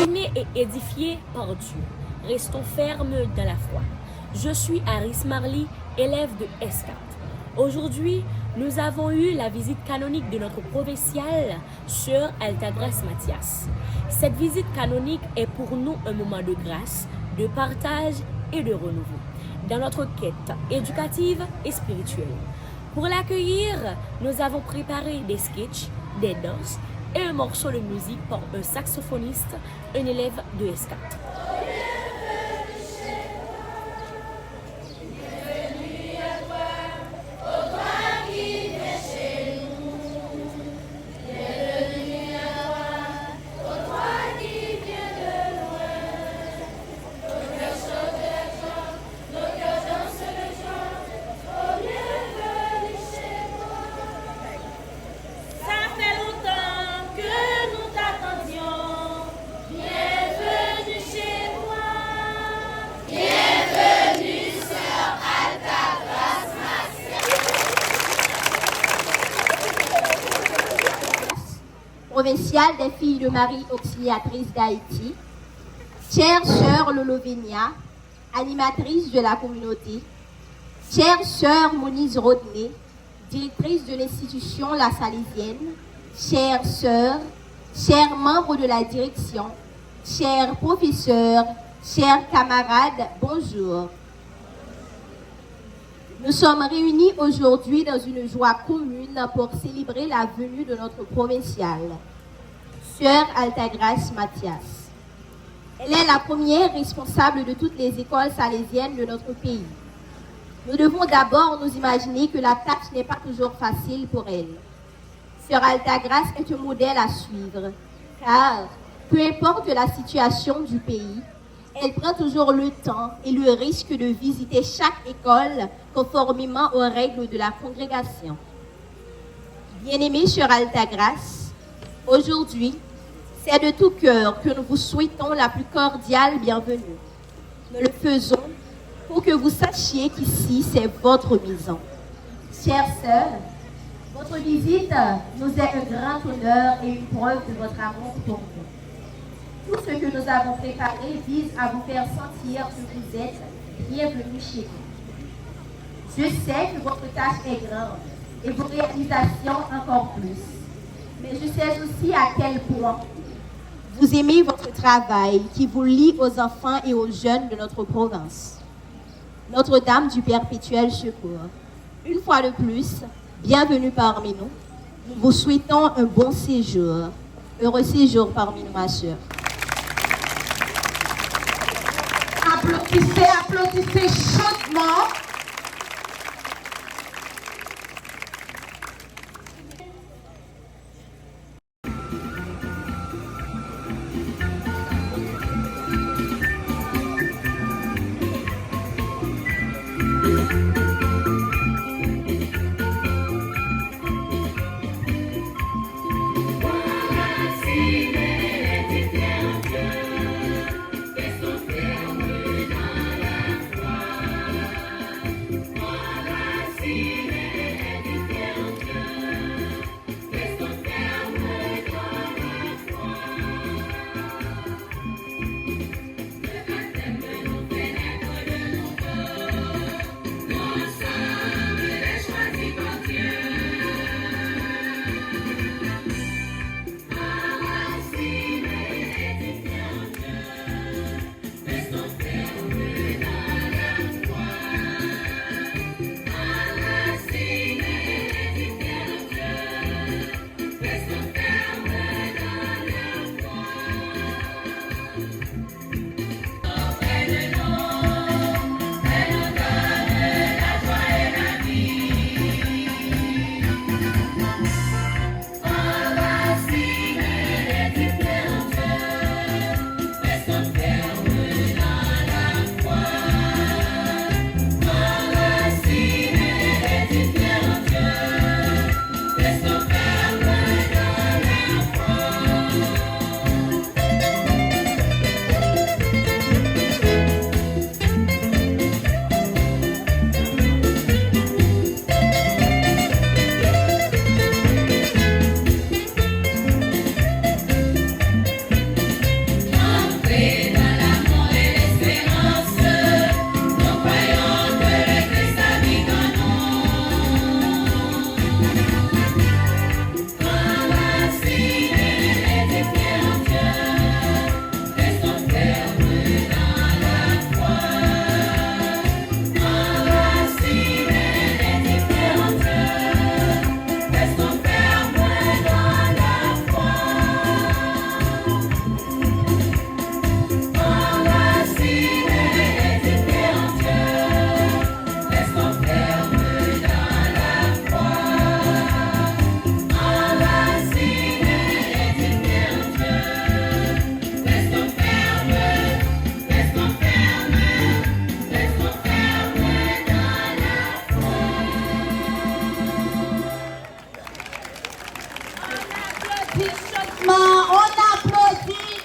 aimés et édifiés par Dieu, restons fermes dans la foi. Je suis Aris Marley, élève de S4. Aujourd'hui, nous avons eu la visite canonique de notre provinciale, Sœur Altagrace Mathias. Cette visite canonique est pour nous un moment de grâce, de partage et de renouveau dans notre quête éducative et spirituelle. Pour l'accueillir, nous avons préparé des sketchs, des danses et un morceau de musique par un saxophoniste, un élève de S4. Provinciale des filles de Marie Auxiliatrice d'Haïti, chère sœur Lolovenia, animatrice de la communauté, chère sœur Moniz Rodney, directrice de l'institution La Salésienne, chère sœur, chers membres de la direction, chers professeurs, chers camarades, bonjour. Nous sommes réunis aujourd'hui dans une joie commune pour célébrer la venue de notre provinciale, Sœur Altagrace Mathias. Elle est la première responsable de toutes les écoles salésiennes de notre pays. Nous devons d'abord nous imaginer que la tâche n'est pas toujours facile pour elle. Sœur Altagrace est un modèle à suivre, car peu importe la situation du pays, elle prend toujours le temps et le risque de visiter chaque école conformément aux règles de la congrégation. Bien-aimée Sœur Altagrace, aujourd'hui, c'est de tout cœur que nous vous souhaitons la plus cordiale bienvenue. Nous le faisons pour que vous sachiez qu'ici, c'est votre maison. Chère sœur, votre visite nous est un grand honneur et une preuve de votre amour pour nous. Tout ce que nous avons préparé vise à vous faire sentir que vous êtes bienvenue chez vous. Je sais que votre tâche est grande et vos réalisations encore plus. Mais je sais aussi à quel point vous aimez votre travail qui vous lie aux enfants et aux jeunes de notre province. Notre-Dame du Perpétuel Secours, une fois de plus, bienvenue parmi nous. Nous vous souhaitons un bon séjour. Heureux séjour parmi nous, ma sœur. Applaudissez, applaudissez chaudement. applaudit chaudement. On applaudit.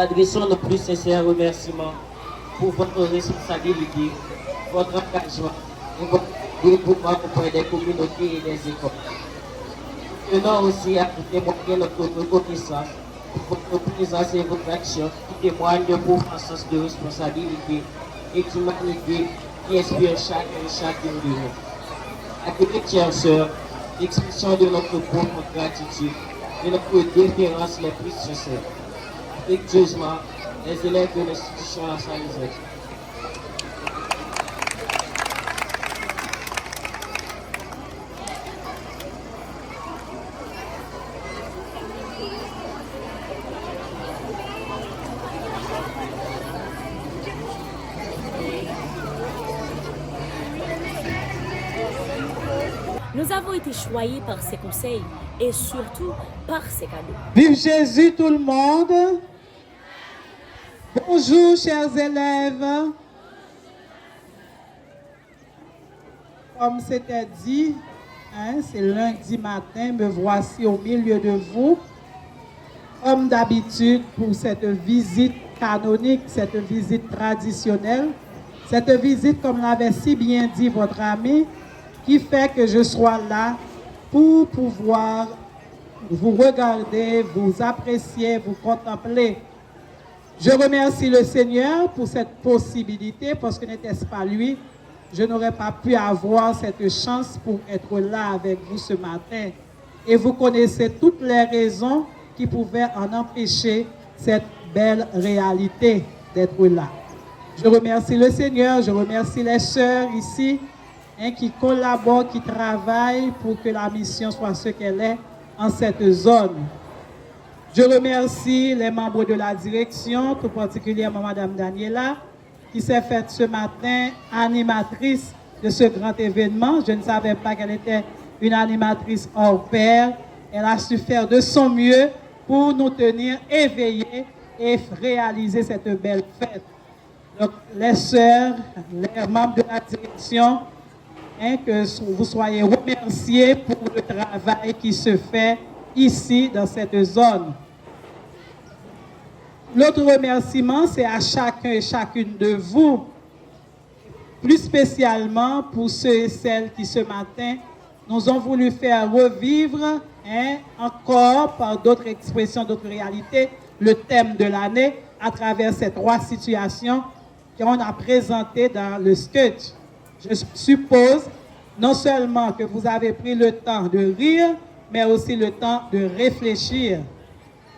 adressons nos plus sincères remerciements pour votre responsabilité, votre engagement et votre dévouement auprès des communautés et des écoles. Nous tenons aussi à vous témoigner notre reconnaissance pour votre présence et votre action qui témoignent de votre sens de responsabilité et d'humanité qui inspire chacun et chacune de nous. Accueillez, chères sœurs, l'expression de notre profonde gratitude et notre déférence les plus sincères. Affectueusement, les élèves de l'institution La Saint-Joseph. Nous avons été choyés par ses conseils et surtout par ses cadeaux. Vive Jésus tout le monde. Bonjour chers élèves. Comme c'était dit, c'est lundi matin, me voici au milieu de vous. Comme d'habitude pour cette visite canonique, cette visite traditionnelle, cette visite comme l'avait si bien dit votre ami, qui fait que je sois là pour pouvoir vous regarder, vous apprécier, vous contempler. Je remercie le Seigneur pour cette possibilité, parce que n'était-ce pas lui, je n'aurais pas pu avoir cette chance pour être là avec vous ce matin. Et vous connaissez toutes les raisons qui pouvaient en empêcher cette belle réalité d'être là. Je remercie le Seigneur, je remercie les sœurs ici, qui collaborent, qui travaillent pour que la mission soit ce qu'elle est en cette zone. Je remercie les membres de la direction, tout particulièrement Mme Daniela, qui s'est faite ce matin animatrice de ce grand événement. Je ne savais pas qu'elle était une animatrice hors pair. Elle a su faire de son mieux pour nous tenir éveillés et réaliser cette belle fête. Donc, les sœurs, les membres de la direction, que vous soyez remerciés pour le travail qui se fait ici, dans cette zone. L'autre remerciement, c'est à chacun et chacune de vous, plus spécialement pour ceux et celles qui ce matin nous ont voulu faire revivre, encore par d'autres expressions, d'autres réalités, le thème de l'année à travers ces 3 situations qu'on a présentées dans le sketch. Je suppose non seulement que vous avez pris le temps de rire, mais aussi le temps de réfléchir.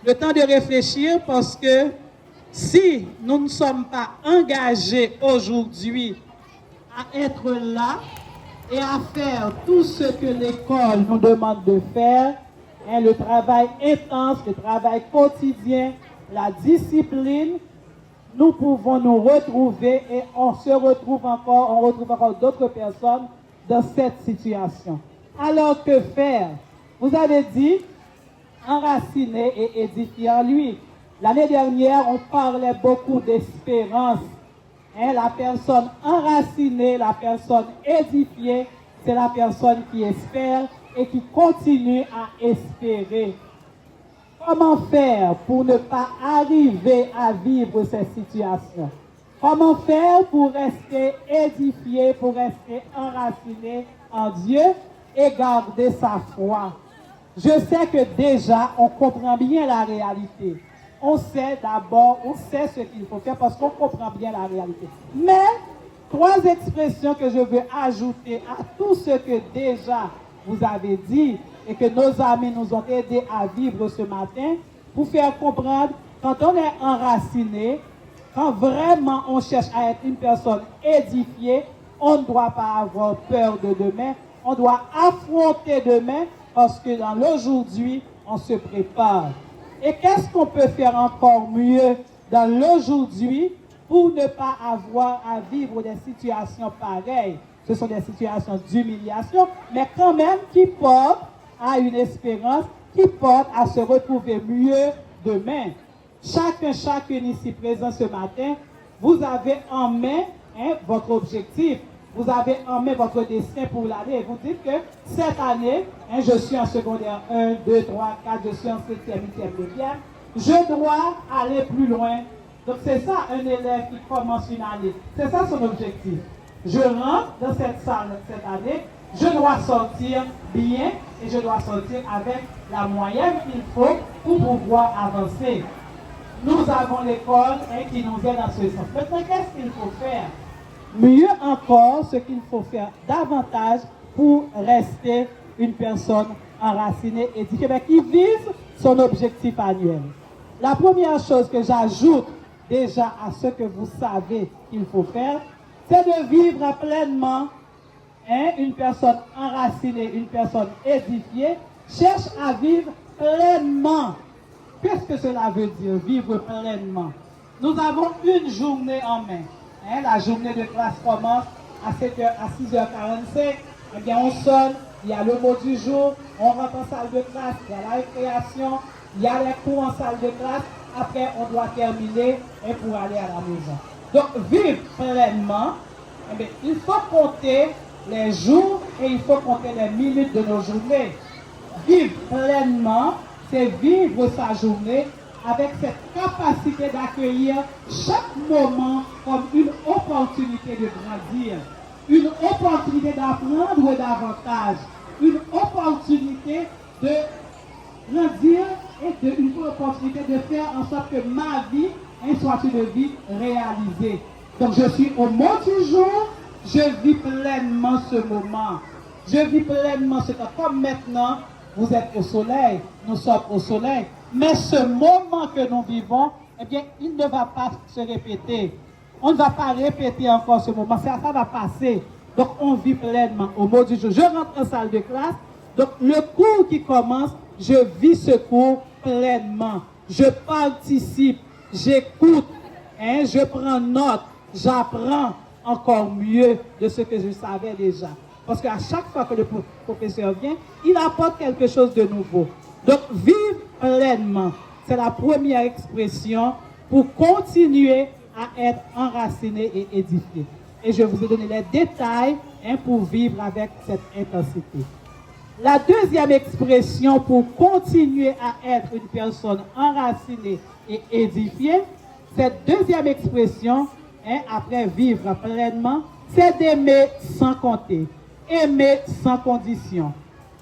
Le temps de réfléchir parce que si nous ne sommes pas engagés aujourd'hui à être là et à faire tout ce que l'école nous demande de faire, le travail intense, le travail quotidien, la discipline, nous pouvons nous retrouver et on retrouve encore d'autres personnes dans cette situation. Alors que faire? Vous avez dit enraciner et édifier en lui. L'année dernière, on parlait beaucoup d'espérance. La personne enracinée, la personne édifiée, c'est la personne qui espère et qui continue à espérer. Comment faire pour ne pas arriver à vivre ces situations? Comment faire pour rester édifié, pour rester enraciné en Dieu et garder sa foi? Je sais que déjà, on comprend bien la réalité. On sait ce qu'il faut faire parce qu'on comprend bien la réalité. Mais, 3 expressions que je veux ajouter à tout ce que déjà vous avez dit et que nos amis nous ont aidés à vivre ce matin, pour faire comprendre, quand on est enraciné, quand vraiment on cherche à être une personne édifiée, on ne doit pas avoir peur de demain, on doit affronter demain parce que dans l'aujourd'hui, on se prépare. Et qu'est-ce qu'on peut faire encore mieux dans l'aujourd'hui pour ne pas avoir à vivre des situations pareilles? Ce sont des situations d'humiliation, mais quand même qui portent à une espérance, qui portent à se retrouver mieux demain. Chacune ici présent ce matin, vous avez en main votre objectif. Vous avez en main votre destin pour l'année. Vous dites que cette année, je suis en secondaire 1, 2, 3, 4, je suis en 7e, 8e, 9e. je dois aller plus loin. Donc c'est ça un élève qui commence une année. C'est ça son objectif. Je rentre dans cette salle cette année, je dois sortir bien et je dois sortir avec la moyenne qu'il faut pour pouvoir avancer. Nous avons l'école qui nous aide à ce sens. Maintenant, qu'est-ce qu'il faut faire? Mieux encore, ce qu'il faut faire davantage pour rester une personne enracinée et qui vise son objectif annuel. La première chose que j'ajoute déjà à ce que vous savez qu'il faut faire, c'est de vivre pleinement. Une personne enracinée, une personne édifiée, cherche à vivre pleinement. Qu'est-ce que cela veut dire, vivre pleinement? Nous avons une journée en main. La journée de classe commence à 6h45. Eh bien, on sonne, il y a le mot du jour, on rentre en salle de classe, il y a la récréation, il y a les cours en salle de classe. Après, on doit terminer pour aller à la maison. Donc, vivre pleinement, eh bien, il faut compter les jours et il faut compter les minutes de nos journées. Vivre pleinement, c'est vivre sa journée avec cette capacité d'accueillir chaque moment comme une opportunité de grandir, une opportunité d'apprendre davantage, une opportunité de grandir et une opportunité de faire en sorte que ma vie soit une vie réalisée. Donc je suis au mot du jour, je vis pleinement ce moment. Je vis pleinement ce temps. Comme maintenant, vous êtes au soleil, nous sommes au soleil. Mais ce moment que nous vivons, eh bien, il ne va pas se répéter. On ne va pas répéter encore ce moment. Ça va passer. Donc, on vit pleinement au mot du jour. Je rentre en salle de classe. Donc, le cours qui commence, je vis ce cours pleinement. Je participe, j'écoute, je prends note, j'apprends encore mieux de ce que je savais déjà. Parce qu'à chaque fois que le professeur vient, il apporte quelque chose de nouveau. Donc, vivre pleinement, c'est la première expression pour continuer à être enraciné et édifié. Et je vous ai donné les détails pour vivre avec cette intensité. La deuxième expression pour continuer à être une personne enracinée et édifiée, cette deuxième expression, après vivre pleinement, c'est d'aimer sans compter, aimer sans condition.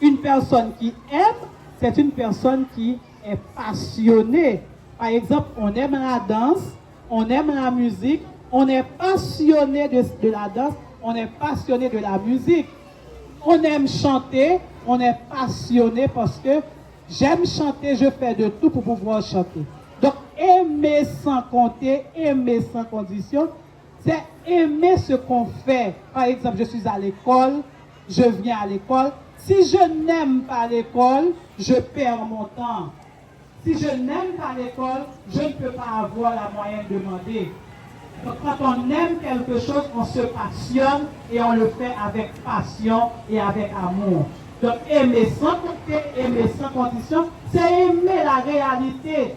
Une personne qui aime, c'est une personne qui est passionnée. Par exemple, on aime la danse, on aime la musique, on est passionné de la danse, on est passionné de la musique. On aime chanter, on est passionné parce que j'aime chanter, je fais de tout pour pouvoir chanter. Donc, aimer sans compter, aimer sans condition, c'est aimer ce qu'on fait. Par exemple, je suis à l'école, je viens à l'école. Si je n'aime pas l'école, je perds mon temps. Si je n'aime pas l'école, je ne peux pas avoir la moyenne demandée. Donc, quand on aime quelque chose, on se passionne et on le fait avec passion et avec amour. Donc, aimer sans compter, aimer sans condition, c'est aimer la réalité.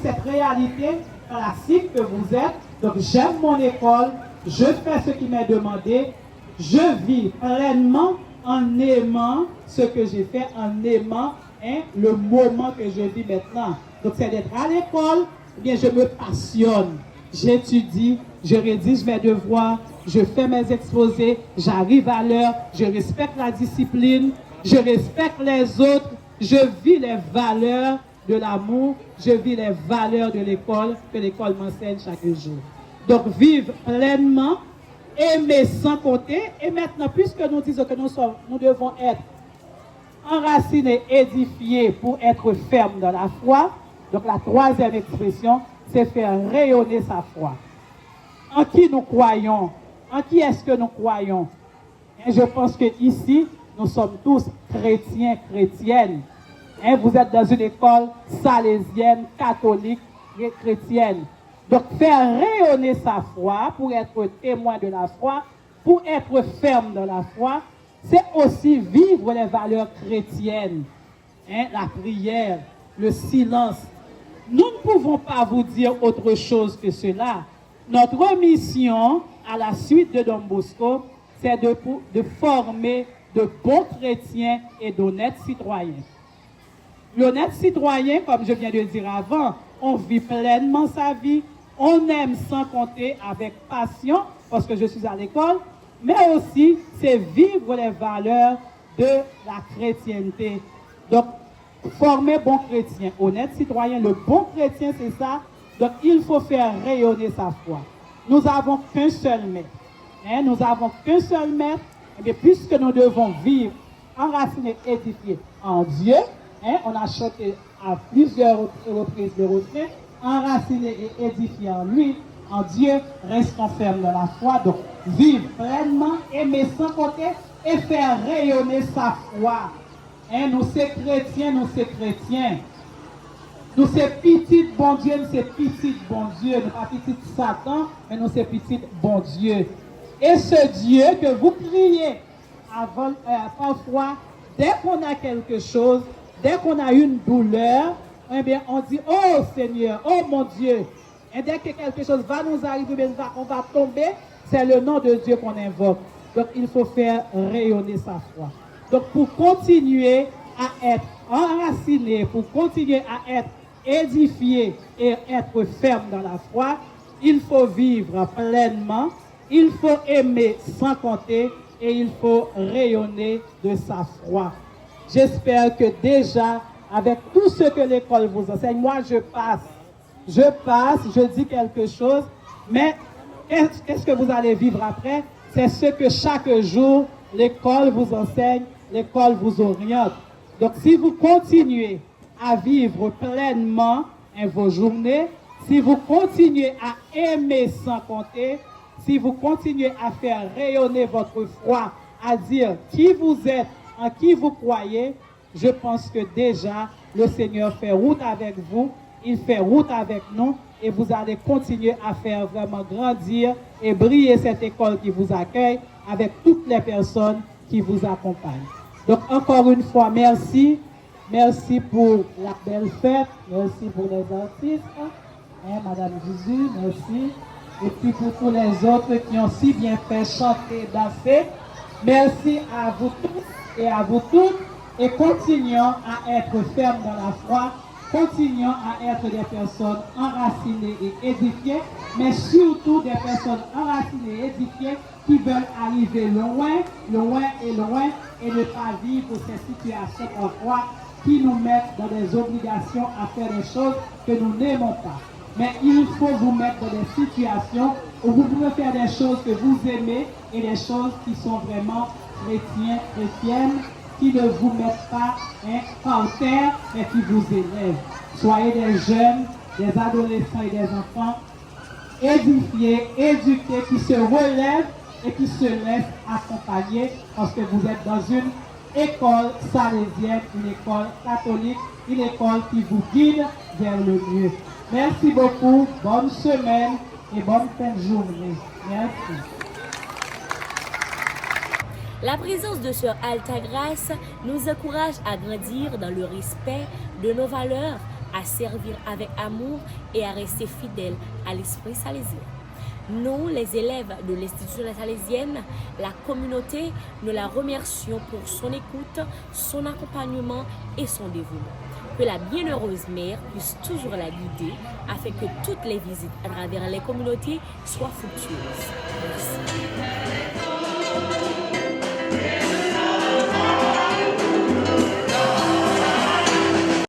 Cette réalité classique que vous êtes. Donc, j'aime mon école, je fais ce qui m'est demandé, je vis pleinement en aimant ce que j'ai fait, en aimant le moment que je vis maintenant. Donc, c'est d'être à l'école, eh bien, je me passionne, j'étudie, je rédige mes devoirs, je fais mes exposés, j'arrive à l'heure, je respecte la discipline, je respecte les autres, je vis les valeurs de l'amour, je vis les valeurs de l'école, que l'école m'enseigne chaque jour. Donc, vivre pleinement, aimer sans compter, et maintenant, puisque nous disons que nous devons être enracinés, édifiés pour être fermes dans la foi, donc la troisième expression, c'est faire rayonner sa foi. En qui nous croyons? En qui est-ce que nous croyons? Et je pense que ici, nous sommes tous chrétiens, chrétiennes. Vous êtes dans une école salésienne, catholique et chrétienne. Donc, faire rayonner sa foi pour être témoin de la foi, pour être ferme dans la foi, c'est aussi vivre les valeurs chrétiennes. La prière, le silence. Nous ne pouvons pas vous dire autre chose que cela. Notre mission, à la suite de Don Bosco, c'est de former de bons chrétiens et d'honnêtes citoyens. L'honnête citoyen, comme je viens de dire avant, on vit pleinement sa vie, on aime sans compter avec passion, parce que je suis à l'école, mais aussi c'est vivre les valeurs de la chrétienté. Donc, former bon chrétien, honnête citoyen, le bon chrétien, c'est ça. Donc, il faut faire rayonner sa foi. Nous n'avons qu'un seul maître. Nous n'avons qu'un seul maître. Et bien, puisque nous devons vivre enracinés, édifiés en Dieu, on a chanté à plusieurs reprises le refrain, enracinés et édifiés en lui, en Dieu, restons fermes dans la foi. Donc, vivre pleinement, aimer sans compter et faire rayonner sa foi. Nous sommes chrétiens, nous sommes chrétiens. Nous sommes petits bon Dieu, nous sommes petits bon Dieu. Nous ne sommes pas petits Satan, mais nous sommes petits bon Dieu. Et ce Dieu que vous priez avant, parfois, dès qu'on a quelque chose, dès qu'on a une douleur, eh bien, on dit, oh Seigneur, oh mon Dieu. Et dès que quelque chose va nous arriver, on va tomber, c'est le nom de Dieu qu'on invoque. Donc, il faut faire rayonner sa foi. Donc, pour continuer à être enraciné, pour continuer à être édifié et être ferme dans la foi, il faut vivre pleinement, il faut aimer sans compter et il faut rayonner de sa foi. J'espère que déjà, avec tout ce que l'école vous enseigne, moi je passe, je dis quelque chose, mais qu'est-ce que vous allez vivre après? C'est ce que chaque jour l'école vous enseigne, l'école vous oriente. Donc si vous continuez à vivre pleinement vos journées, si vous continuez à aimer sans compter, si vous continuez à faire rayonner votre foi, à dire qui vous êtes, en qui vous croyez, je pense que déjà le Seigneur fait route avec vous, il fait route avec nous et vous allez continuer à faire vraiment grandir et briller cette école qui vous accueille avec toutes les personnes qui vous accompagnent. Donc encore une fois, merci. Merci pour la belle fête. Merci pour les artistes. Madame Jésus, merci. Et puis pour tous les autres qui ont si bien fait chanter, danser. Merci à vous tous et à vous toutes. Et continuons à être fermes dans la foi. Continuons à être des personnes enracinées et édifiées. Mais surtout des personnes enracinées et édifiées qui veulent arriver loin, loin et loin. Et ne pas vivre ces situations parfois qui nous mettent dans des obligations à faire des choses que nous n'aimons pas. Mais il faut vous mettre dans des situations où vous pouvez faire des choses que vous aimez et des choses qui sont vraiment chrétiennes, qui ne vous mettent pas par terre, mais qui vous élèvent. Soyez des jeunes, des adolescents et des enfants édifiés, éduqués, qui se relèvent et qui se laissent accompagner parce que vous êtes dans une école salésienne, une école catholique, une école qui vous guide vers le mieux. Merci beaucoup, bonne semaine et bonne fin de journée. Merci. La présence de Sœur Altagrace nous encourage à grandir dans le respect de nos valeurs, à servir avec amour et à rester fidèles à l'esprit salésien. Nous, les élèves de l'institution salésienne, la communauté, nous la remercions pour son écoute, son accompagnement et son dévouement. Que la bienheureuse mère puisse toujours la guider afin que toutes les visites à travers les communautés soient fructueuses. Merci.